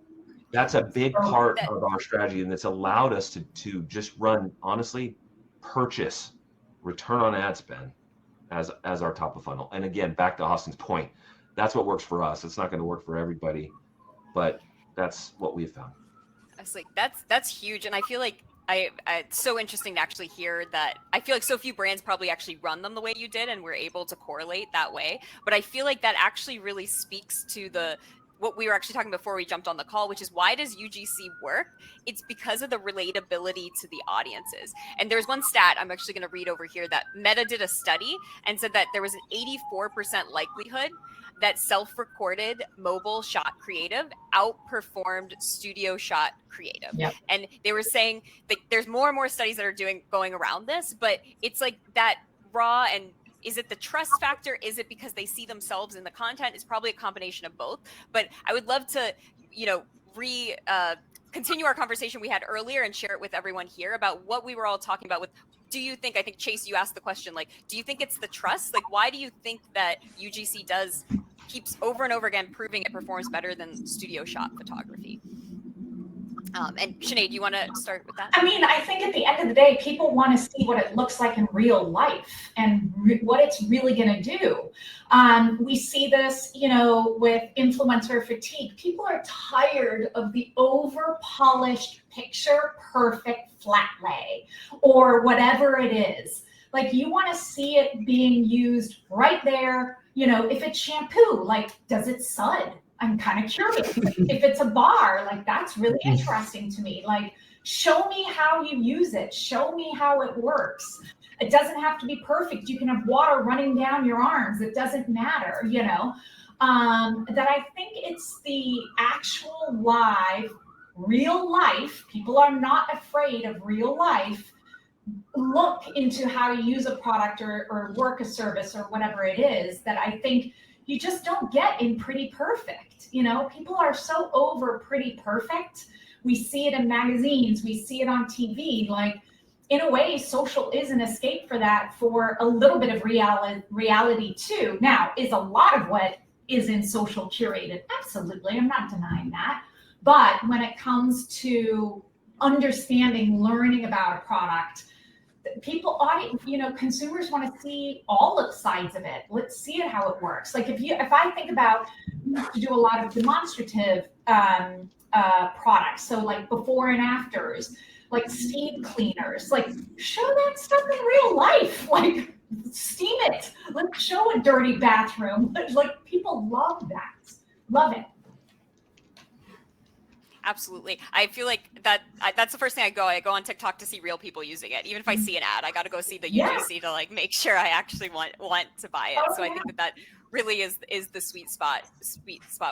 that's a big part of our strategy, and it's allowed us to just run, honestly, purchase return on ad spend as our top of funnel. And again, back to Austin's point, that's what works for us. It's not going to work for everybody, but that's what we've found. I was like, that's huge. And I feel like it's so interesting to actually hear that. I feel like so few brands probably actually run them the way you did and we're able to correlate that way. But I feel like that actually really speaks to what we were actually talking before we jumped on the call, which is why does UGC work? It's because of the relatability to the audiences. And there's one stat I'm actually going to read over here that Meta did a study and said that there was an 84% likelihood that self-recorded mobile shot creative outperformed studio shot creative. Yep. And they were saying that there's more and more studies that are going around this, but it's like that raw. And is it the trust factor? Is it because they see themselves in the content? It's probably a combination of both. But I would love to, continue our conversation we had earlier and share it with everyone here about what we were all talking about with, do you think, I think Chase, you asked the question, like, do you think it's the trust? Like, why do you think that UGC keeps over and over again proving it performs better than studio shot photography? And Sinead, do you want to start with that? I mean, I think at the end of the day, people want to see what it looks like in real life and what it's really going to do. We see this, with influencer fatigue. People are tired of the over-polished, picture-perfect flat lay or whatever it is. Like, you want to see it being used right there. If it's shampoo, like, does it sud? I'm kind of curious. If it's a bar, like, that's really interesting to me. Like, show me how you use it. Show me how it works. It doesn't have to be perfect. You can have water running down your arms. It doesn't matter, that I think it's the actual live, real life. People are not afraid of real life. Look into how to use a product or work a service or whatever it is that I think you just don't get in Pretty Perfect. People are so over Pretty Perfect. We see it in magazines. We see it on TV. Like, in a way, social is an escape for that, for a little bit of reality too. Now, is a lot of what is in social curated? Absolutely. I'm not denying that. But when it comes to understanding, learning about a product, consumers want to see all of the sides of it. Let's see it, how it works. Like, if I think about, we have to do a lot of demonstrative products. So like before and afters, like steam cleaners, like show that stuff in real life, like steam it. Let's show a dirty bathroom. Like, people love that, love it. Absolutely. I feel like that's the first thing I go on TikTok to see real people using it. Even if I see an ad, I got to go see the UGC to like make sure I actually want to buy it. So I think that really is the sweet spot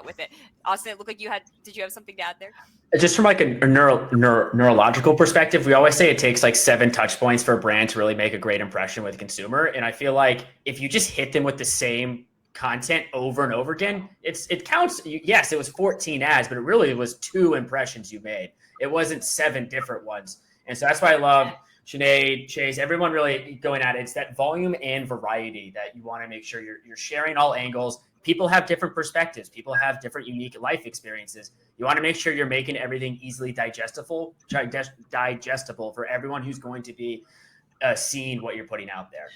with it. Austin, it looked like did you have something to add there? Just from like a neurological perspective, we always say it takes like 7 touch points for a brand to really make a great impression with a consumer. And I feel like if you just hit them with the same content over and over again, it counts. Yes, it was 14 ads, but it really was 2 impressions you made. It wasn't 7 different ones. And so that's why I love Sinead, Chase, everyone really going at it. It's that volume and variety that you want to make sure you're sharing all angles. People have different perspectives. People have different unique life experiences. You want to make sure you're making everything easily digestible for everyone who's going to be seeing what you're putting out there.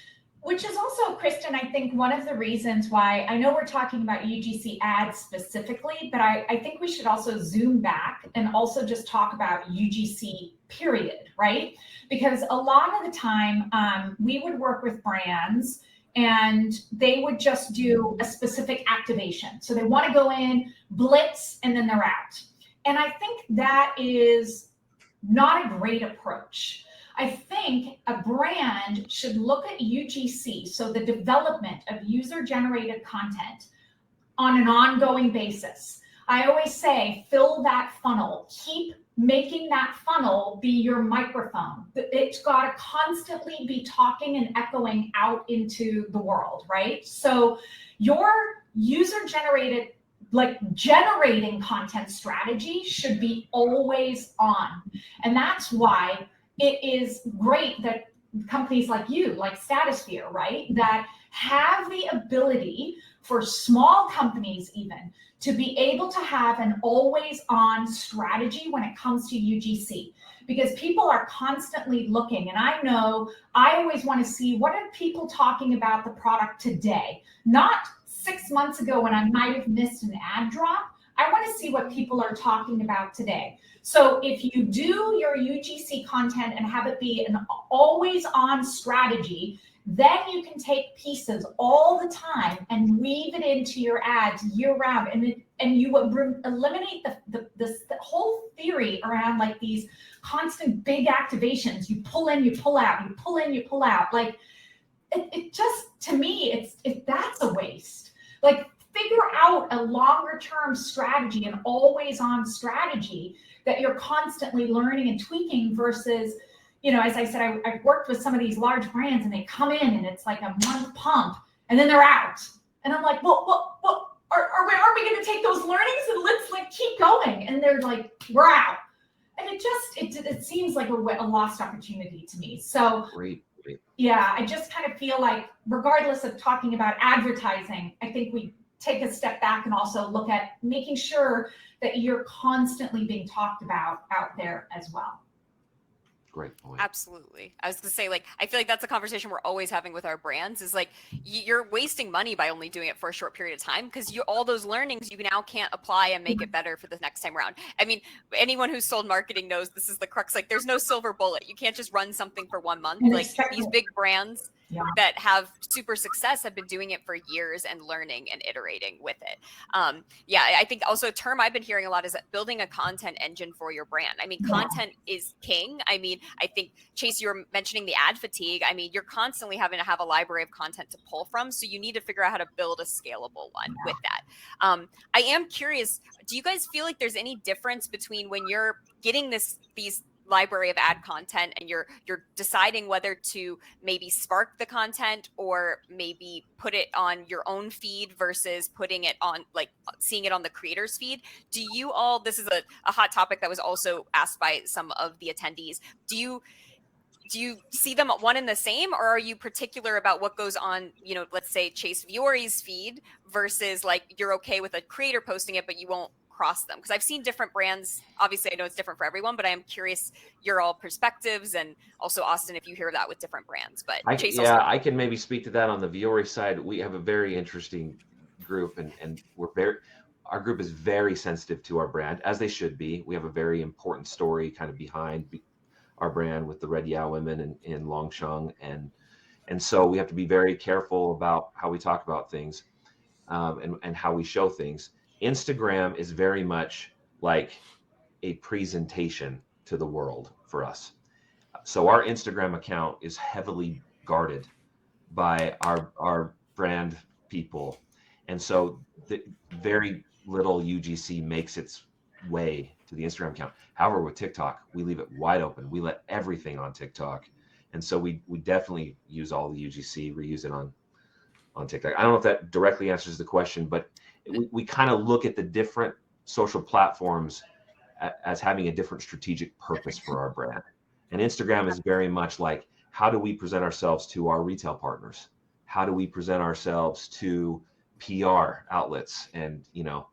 Which is also, Kristen, I think one of the reasons why, I know we're talking about UGC ads specifically, but I think we should also zoom back and also just talk about UGC period, right? Because a lot of the time we would work with brands and they would just do a specific activation. So they want to go in, blitz, and then they're out. And I think that is not a great approach. I think a brand should look at UGC, so the development of user-generated content, on an ongoing basis. I always say, fill that funnel. Keep making that funnel be your microphone. It's got to constantly be talking and echoing out into the world, right? So your user-generated, like generating content strategy should be always on. And that's why it is great that companies like you, like Statusphere, right, that have the ability for small companies even to be able to have an always on strategy when it comes to UGC, because people are constantly looking. And I know I always want to see, what are people talking about the product today? Not 6 months ago when I might have missed an ad drop. I want to see what people are talking about today. So if you do your UGC content and have it be an always on strategy, then you can take pieces all the time and weave it into your ads year round. And you eliminate the whole theory around like these constant big activations. You pull in, you pull out, you pull in, you pull out. Like it just, to me, that's a waste. Like, figure out a longer term strategy, an always on strategy that you're constantly learning and tweaking versus, you know, as I said, I've worked with some of these large brands and they come in and it's like a month pump and then they're out. And I'm like, well, are we going to take those learnings and let's like keep going? And they're like, we're out. And it seems like a lost opportunity to me. So Great. Yeah, I just kind of feel like, regardless of talking about advertising, I think we take a step back and also look at making sure that you're constantly being talked about out there as well. Great point. Absolutely. I was going to say, like, I feel like that's a conversation we're always having with our brands is like, you're wasting money by only doing it for a short period of time, because all those learnings you now can't apply and make it better for the next time around. I mean, anyone who's sold marketing knows this is the crux. Like, there's no silver bullet. You can't just run something for 1 month. Like, these big brands that have super success have been doing it for years and learning and iterating with it. I think also a term I've been hearing a lot is that building a content engine for your brand. I mean, content is king. I mean, I think, Chase, you were mentioning the ad fatigue. I mean, you're constantly having to have a library of content to pull from. So you need to figure out how to build a scalable one with that. I am curious, do you guys feel like there's any difference between when you're getting these library of ad content and you're deciding whether to maybe spark the content or maybe put it on your own feed versus putting it on, like, seeing it on the creator's feed? Do you all, this is a hot topic that was also asked by some of the attendees, do you see them one and the same, or are you particular about what goes on, you know, let's say Chase Viori's feed versus, like, you're okay with a creator posting it but you won't cross them? Because I've seen different brands. Obviously, I know it's different for everyone, but I am curious your all perspectives, and also, Austin, if you hear that with different brands. But Chase, I can maybe speak to that on the Viori side. We have a very interesting group, and our group is very sensitive to our brand, as they should be. We have a very important story kind of behind our brand with the Red Yeah women in Longsheng, and so we have to be very careful about how we talk about things, and how we show things. Instagram is very much like a presentation to the world for us. So our Instagram account is heavily guarded by our brand people. And so very little UGC makes its way to the Instagram account. However, with TikTok, we leave it wide open. We let everything on TikTok. And so we definitely use all the UGC, reuse it on TikTok. I don't know if that directly answers the question, but we kind of look at the different social platforms as having a different strategic purpose for our brand. And Instagram is very much like, how do we present ourselves to our retail partners? How do we present ourselves to PR outlets and, you know,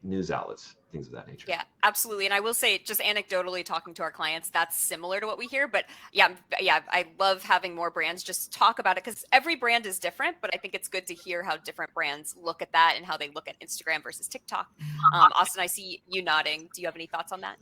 news outlets, things of that nature. Yeah, absolutely. And I will say, just anecdotally talking to our clients, that's similar to what we hear. But yeah, I love having more brands just talk about it, because every brand is different. But I think it's good to hear how different brands look at that and how they look at Instagram versus TikTok. Austin, I see you nodding. Do you have any thoughts on that?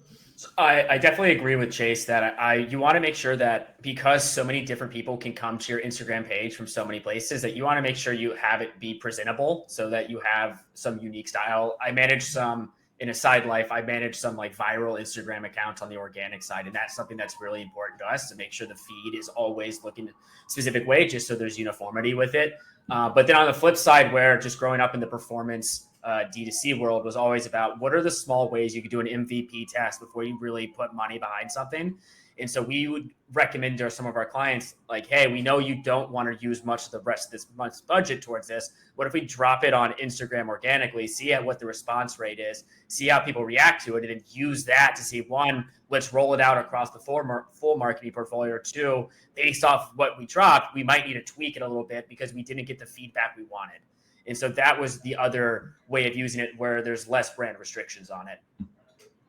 I definitely agree with Chase that you want to make sure that, because so many different people can come to your Instagram page from so many places, that you want to make sure you have it be presentable so that you have some unique style. I manage some, in a side life, I manage some like viral Instagram accounts on the organic side. And that's something that's really important to us, to make sure the feed is always looking a specific way, just so there's uniformity with it. But then on the flip side, where just growing up in the performance D2C world was always about, what are the small ways you could do an MVP test before you really put money behind something. And so we would recommend to some of our clients, like, hey, we know you don't want to use much of the rest of this month's budget towards this. What if we drop it on Instagram organically, see what the response rate is, see how people react to it, and then use that to see, one, let's roll it out across the full marketing portfolio, or two, based off what we dropped, we might need to tweak it a little bit because we didn't get the feedback we wanted. And so that was the other way of using it, where there's less brand restrictions on it.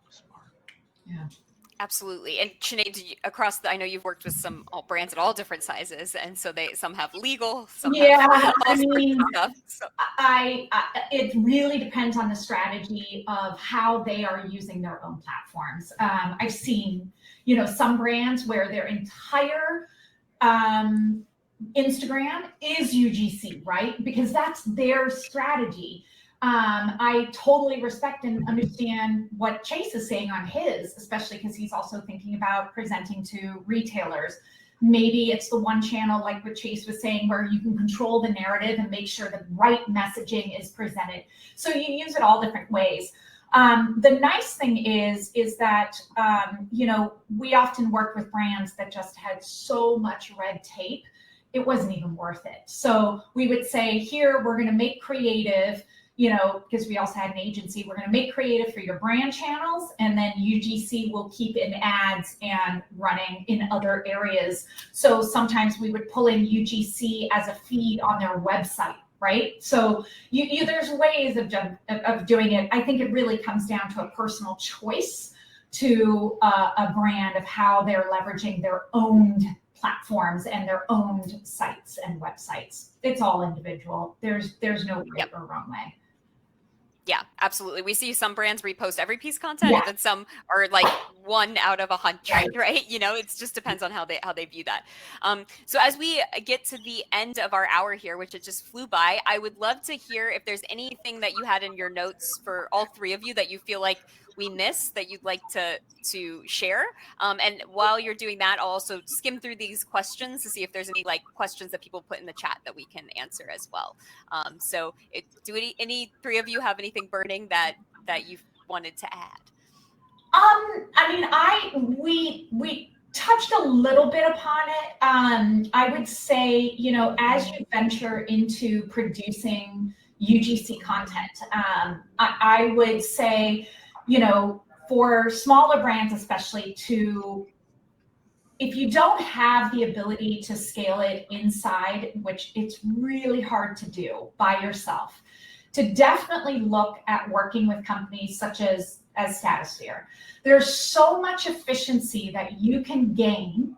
Smart. Yeah. Absolutely. And Sinead, I know you've worked with some brands at all different sizes, and so some have legal, some have all sorts of stuff. So. It really depends on the strategy of how they are using their own platforms. I've seen, some brands where their entire Instagram is UGC, right? Because that's their strategy. I totally respect and understand what Chase is saying on his, especially because he's also thinking about presenting to retailers. Maybe it's the one channel, like what Chase was saying, where you can control the narrative and make sure the right messaging is presented. So you use it all different ways. The nice thing is that, we often work with brands that just had so much red tape, it wasn't even worth it. So we would say, here, we're going to make creative, because we also had an agency, we're going to make creative for your brand channels, and then UGC will keep in ads and running in other areas. So sometimes we would pull in UGC as a feed on their website, right? So there's ways of doing it. I think it really comes down to a personal choice to a brand of how they're leveraging their owned platforms and their owned sites and websites. It's all individual. There's no right or wrong way. Yeah, absolutely. We see some brands repost every piece of content, and then some are like 1 out of 100, right? It just depends on how they view that. So as we get to the end of our hour here, which it just flew by, I would love to hear if there's anything that you had in your notes for all three of you that you feel like we missed that you'd like to share. And while you're doing that, I'll also skim through these questions to see if there's any questions that people put in the chat that we can answer as well. So do any three of you have anything burning that you wanted to add? We touched a little bit upon it. I would say, as you venture into producing UGC content, I would say, for smaller brands especially, if you don't have the ability to scale it inside, which it's really hard to do by yourself, to definitely look at working with companies such as Statusphere. There's so much efficiency that you can gain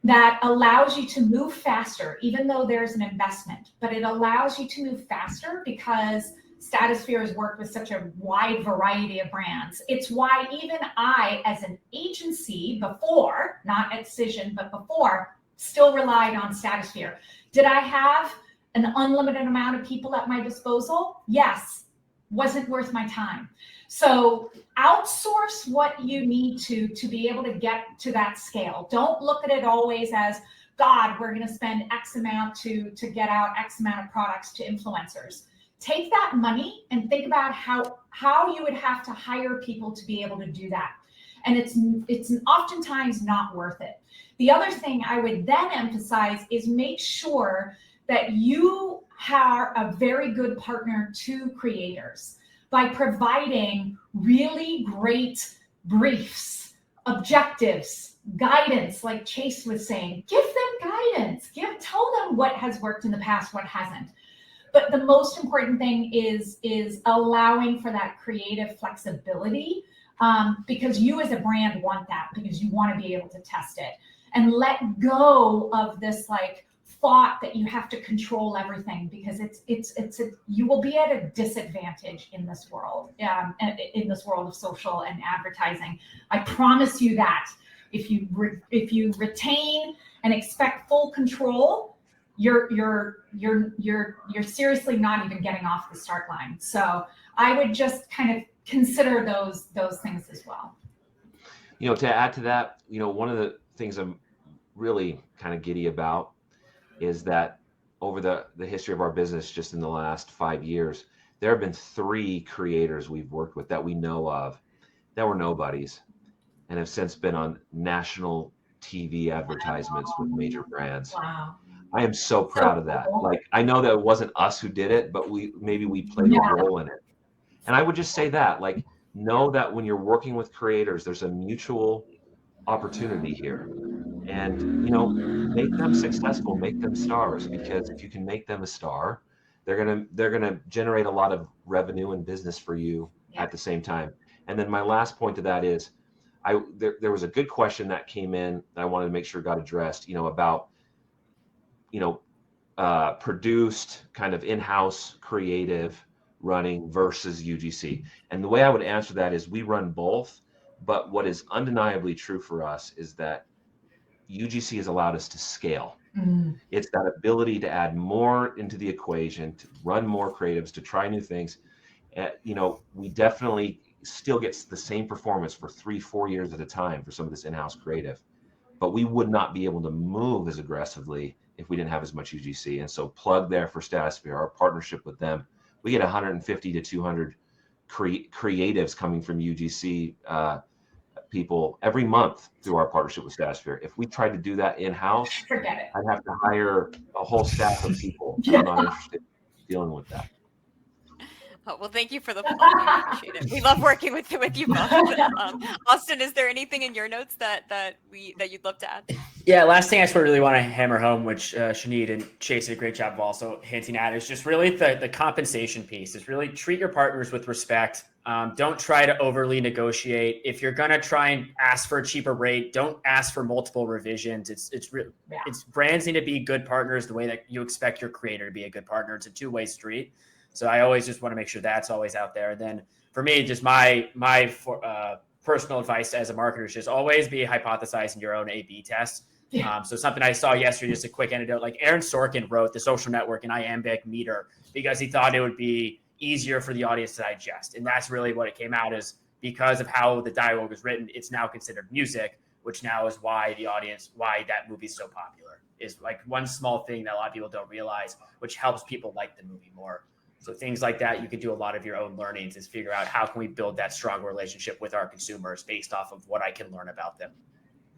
that allows you to move faster, even though there's an investment, but it allows you to move faster because Statusphere has worked with such a wide variety of brands. It's why even I, as an agency before, not at Cision, but before, still relied on Statusphere. Did I have an unlimited amount of people at my disposal? Yes. Wasn't worth my time. So outsource what you need to be able to get to that scale. Don't look at it always as, God, we're going to spend X amount to get out X amount of products to influencers. Take that money and think about how you would have to hire people to be able to do that. And it's oftentimes not worth it. The other thing I would then emphasize is make sure that you are a very good partner to creators by providing really great briefs, objectives, guidance, like Chase was saying. Give them guidance. Tell them what has worked in the past, what hasn't. But the most important thing is allowing for that creative flexibility, because you as a brand want that, because you want to be able to test it, and let go of this like thought that you have to control everything, because you will be at a disadvantage in this world, in this world of social and advertising. I promise you that if you retain and expect full control, you're seriously not even getting off the start line. So I would just kind of consider those things as well. To add to that, one of the things I'm really kind of giddy about is that over the history of our business, just in the last 5 years, there have been 3 creators we've worked with that we know of that were nobodies and have since been on national TV advertisements with major brands. Wow. I am so proud of that. Like, I know that it wasn't us who did it, but we played a role in it. And I would just say that, like, know that when you're working with creators, there's a mutual opportunity here. And, make them successful, make them stars, because if you can make them a star, they're gonna generate a lot of revenue and business for you at the same time. And then my last point to that is, there was a good question that came in that I wanted to make sure got addressed, about produced kind of in-house creative running versus UGC. And the way I would answer that is we run both, but what is undeniably true for us is that UGC has allowed us to scale. It's that ability to add more into the equation, to run more creatives, to try new things. We definitely still get the same performance for 3-4 years at a time for some of this in-house creative, but we would not be able to move as aggressively if we didn't have as much UGC. And so plug there for Statusphere, our partnership with them. We get 150 to 200 creatives coming from UGC people every month through our partnership with Statusphere. If we tried to do that in-house, forget it. I'd have to hire a whole staff of people. I'm not interested in dealing with that. Oh, well, thank you for the plug. I appreciate it. We love working with you both. Austin, is there anything in your notes that you'd love to add? Yeah, last thing I sort of really want to hammer home, which Sinead and Chase did a great job of also hinting at, is just really the compensation piece. Is really treat your partners with respect. Don't try to overly negotiate. If you're gonna try and ask for a cheaper rate, don't ask for multiple revisions. It's brands need to be good partners the way that you expect your creator to be a good partner. It's a two-way street. So I always just want to make sure that's always out there. And then for me, just my personal advice as a marketer is just always be hypothesizing your own A/B test. So something I saw yesterday, just a quick anecdote, like Aaron Sorkin wrote The Social Network in iambic meter because he thought it would be easier for the audience to digest. And that's really what it came out as, because of how the dialogue was written, it's now considered music, which now is why that movie is so popular, is like one small thing that a lot of people don't realize, which helps people like the movie more. So things like that, you can do a lot of your own learnings, is figure out how can we build that strong relationship with our consumers based off of what I can learn about them.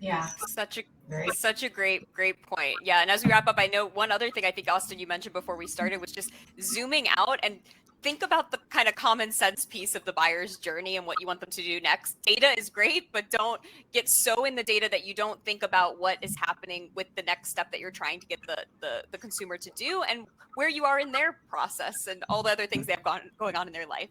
Yeah. Such a great point. Yeah. And as we wrap up, I know one other thing I think, Austin, you mentioned before we started was just zooming out and think about the kind of common sense piece of the buyer's journey and what you want them to do next. Data is great, but don't get so in the data that you don't think about what is happening with the next step that you're trying to get the consumer to do and where you are in their process and all the other things they have going on in their life.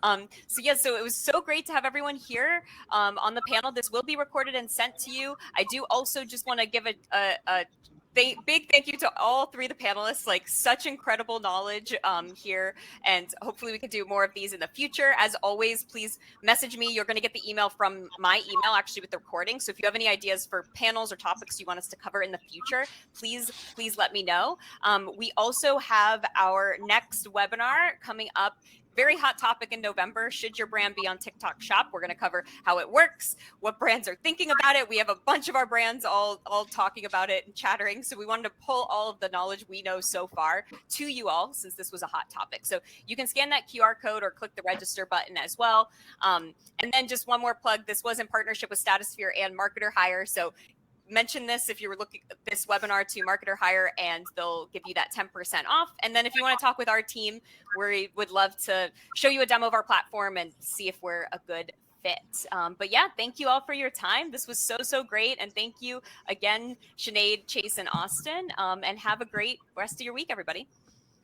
So it was so great to have everyone here on the panel. This will be recorded and sent to you. I do also just want to give a big thank you to all 3 of the panelists, like such incredible knowledge here, and hopefully we can do more of these in the future. As always, please message me. You're going to get the email from my email actually with the recording. So if you have any ideas for panels or topics you want us to cover in the future, please let me know. We also have our next webinar coming up. Very hot topic in November. Should your brand be on TikTok Shop? We're going to cover how it works, what brands are thinking about it. We have a bunch of our brands all talking about it and chattering. So we wanted to pull all of the knowledge we know so far to you all, since this was a hot topic. So you can scan that QR code or click the register button as well. And then just one more plug. This was in partnership with Statusphere and MarketerHire. So mention this if you were looking at this webinar to MarketerHire, and they'll give you that 10% off. And then if you want to talk with our team, we would love to show you a demo of our platform and see if we're a good fit. But yeah, thank you all for your time. This was so great. And thank you again, Sinead, Chase, and Austin. And have a great rest of your week, everybody.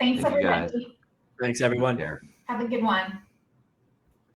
Thanks, Thank you, everybody. guys. Thanks, everyone. Take care. Have a good one.